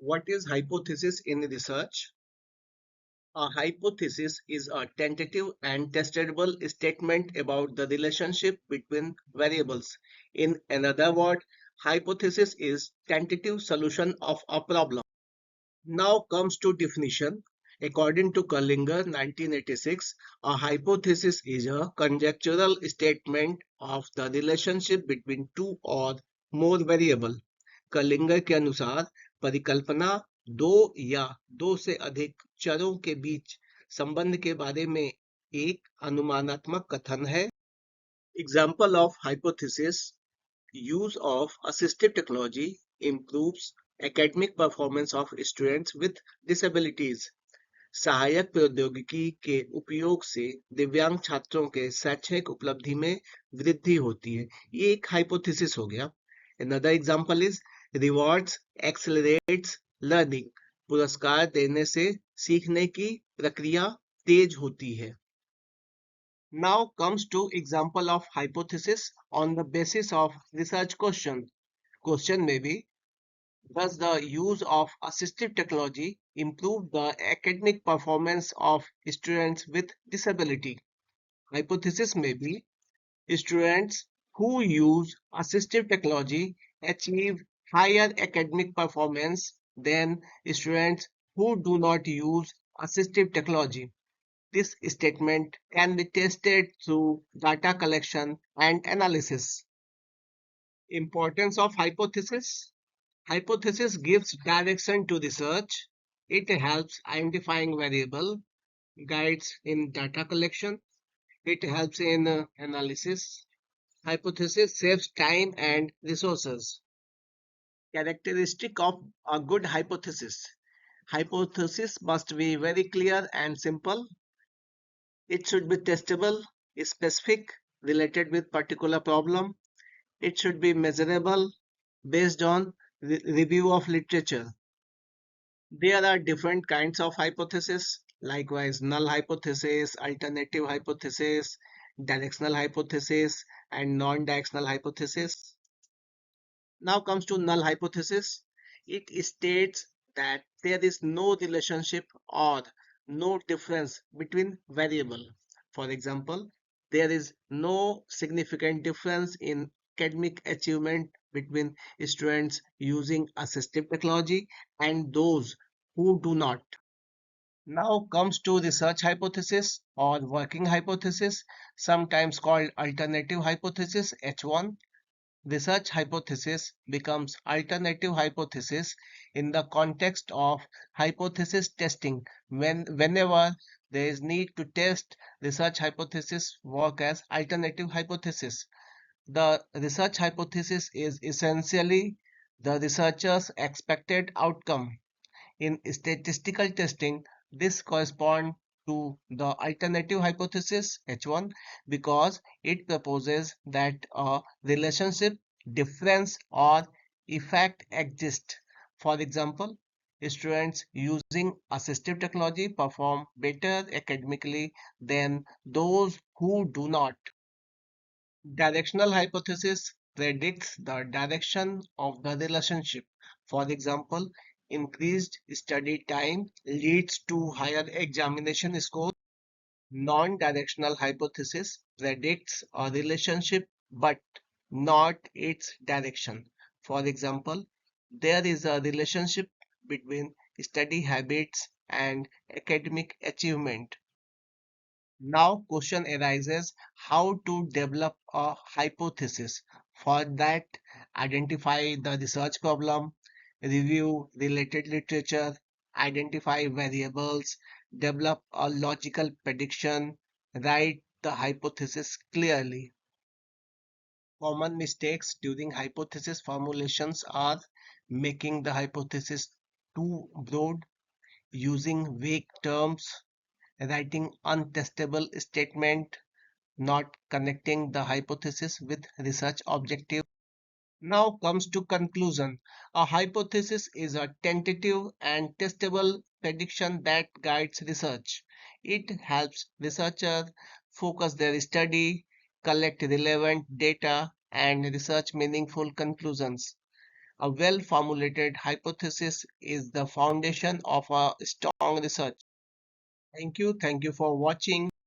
What is hypothesis in research? A hypothesis is a tentative and testable statement about the relationship between variables. In another word, hypothesis is tentative solution of a problem. Now comes to definition. According to Cullinger 1986, a hypothesis is a conjectural statement of the relationship between two or more variable. कलिंगर के अनुसार परिकल्पना दो या दो से अधिक चरों के बीच संबंध के बारे में एक अनुमानात्मक कथन है. Example of hypothesis: use of assistive technology improves academic performance of students with disabilities. सहायक प्रौद्योगिकी के उपयोग से दिव्यांग छात्रों के शैक्षणिक उपलब्धि में वृद्धि होती है. ये एक हाइपोथेसिस हो गया. Another example is rewards accelerates learning. पुरस्कार देने से सीखने की प्रक्रिया तेज होती है. Now comes to example of hypothesis on the basis of research question. Question may be: does the use of assistive technology improve the academic performance of students with disability? Hypothesis may be: students who use assistive technology achieve higher academic performance than students who do not use assistive technology. This statement can be tested through data collection and analysis. Importance of hypothesis. Hypothesis gives direction to research. It helps identifying variable, guides in data collection. It helps in analysis. Hypothesis saves time and resources. Characteristic of a good hypothesis. Hypothesis must be very clear and simple. It should be testable, specific, related with particular problem. It should be measurable, based on review of literature. There are different kinds of hypothesis. Likewise, null hypothesis, alternative hypothesis, directional hypothesis, and non-directional hypothesis. Now comes to null hypothesis. It states that there is no relationship or no difference between variable. For example, there is no significant difference in academic achievement between students using assistive technology and those who do not. Now comes to research hypothesis or working hypothesis, sometimes called alternative hypothesis H1. Research hypothesis becomes alternative hypothesis in the context of hypothesis testing. Whenever there is need to test research hypothesis, work as alternative hypothesis. The research hypothesis is essentially the researcher's expected outcome. In statistical testing, this corresponds to the alternative hypothesis H1 because it proposes that a relationship, difference, or effect exists. For example, students using assistive technology perform better academically than those who do not. Directional hypothesis predicts the direction of the relationship. For example, increased study time leads to higher examination score. Non-directional hypothesis predicts a relationship but not its direction. For example, there is a relationship between study habits and academic achievement. Now question arises how to develop a hypothesis. For that, identify the research problem, review related literature, identify variables, develop a logical prediction, write the hypothesis clearly. Common mistakes during hypothesis formulations are making the hypothesis too broad, using vague terms, writing untestable statement, not connecting the hypothesis with research objective. Now comes to conclusion. A hypothesis is a tentative and testable prediction that guides research. It helps researchers focus their study, collect relevant data, and research meaningful conclusions. A well-formulated hypothesis is the foundation of a strong research. Thank you. Thank you for watching.